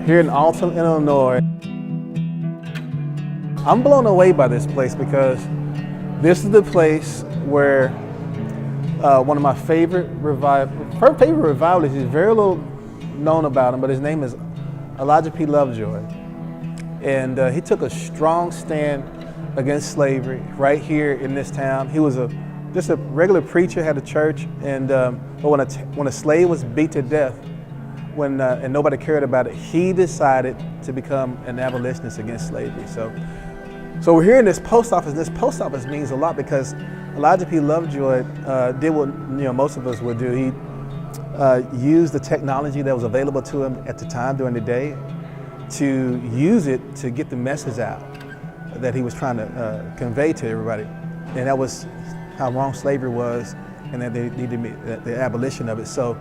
here in Alton, Illinois. I'm blown away by this place because this is the place where one of my favorite revivalists, he's very little known about him, but his name is Elijah Lovejoy. And he took a strong stand against slavery right here in this town. He was just a regular preacher, had a church, and but when a slave was beat to death, and nobody cared about it, he decided to become an abolitionist against slavery. So we're here in this post office. This post office means a lot because Elijah Lovejoy did what most of us would do. He used the technology that was available to him at the time during the day to use it to get the message out that he was trying to convey to everybody. And that was how wrong slavery was, and that they needed the abolition of it. So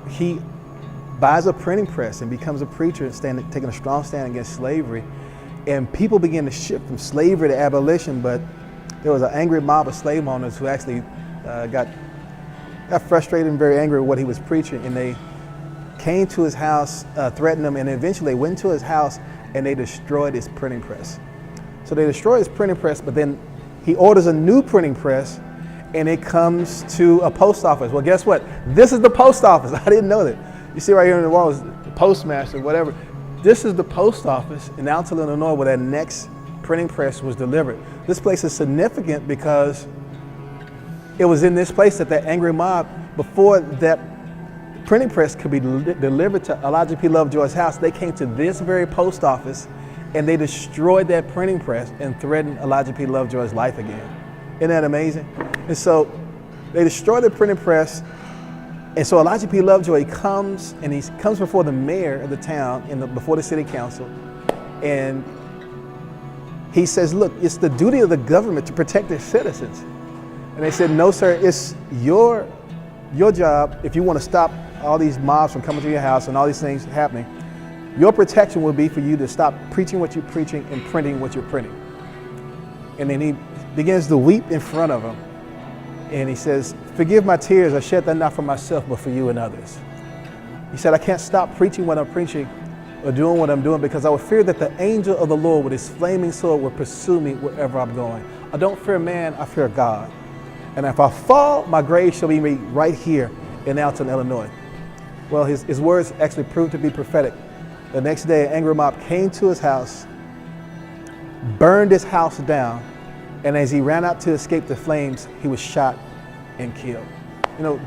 he buys a printing press and becomes a preacher, taking a strong stand against slavery. And people began to shift from slavery to abolition, but there was an angry mob of slave owners who actually got frustrated and very angry with what he was preaching, and they came to his house, threatened him, and eventually they went to his house and they destroyed his printing press. So they destroyed his printing press, but then he orders a new printing press, and it comes to a post office. Well, guess what? This is the post office. I didn't know that. You see right here on the wall is the postmaster, whatever. This is the post office in Alton, Illinois, where that next printing press was delivered. This place is significant because it was in this place that angry mob, before that printing press could be delivered to Elijah Lovejoy's house, they came to this very post office and they destroyed that printing press and threatened Elijah Lovejoy's life again. Isn't that amazing? And so they destroyed the printing press. And so Elijah Lovejoy comes, and he comes before the mayor of the town, before the city council, and he says, look, it's the duty of the government to protect their citizens. And they said, no, sir, it's your job. If you want to stop all these mobs from coming to your house and all these things happening, your protection will be for you to stop preaching what you're preaching and printing what you're printing. And then he begins to weep in front of him. And he says, forgive my tears, I shed them not for myself, but for you and others. He said, I can't stop preaching what I'm preaching or doing what I'm doing because I would fear that the angel of the Lord with his flaming sword will pursue me wherever I'm going. I don't fear man, I fear God. And if I fall, my grave shall be made right here in Alton, Illinois. Well, his words actually proved to be prophetic. The next day, an angry mob came to his house, burned his house down, and as he ran out to escape the flames, he was shot and killed.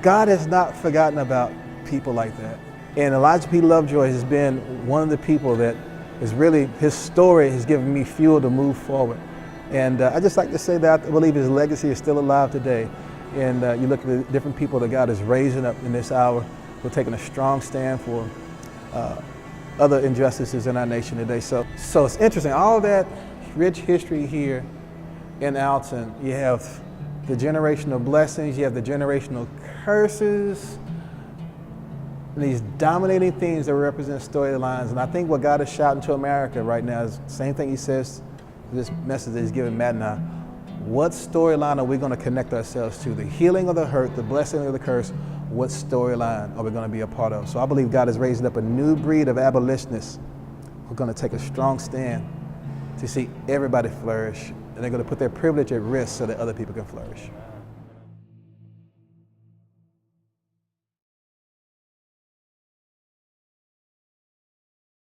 God has not forgotten about people like that. And Elijah Lovejoy has been one of the people that is really, his story has given me fuel to move forward. And I just like to say that I believe his legacy is still alive today. And you look at the different people that God is raising up in this hour who are taking a strong stand for other injustices in our nation today. So it's interesting, all that rich history here in Alton. You have the generational blessings, you have the generational curses, and these dominating themes that represent storylines. And I think what God is shouting to America right now is the same thing he says, this message that he's giving Matt and I. What storyline are we going to connect ourselves to? The healing of the hurt, the blessing of the curse, what storyline are we going to be a part of? So I believe God is raising up a new breed of abolitionists who are going to take a strong stand to see everybody flourish. And they're going to put their privilege at risk so that other people can flourish.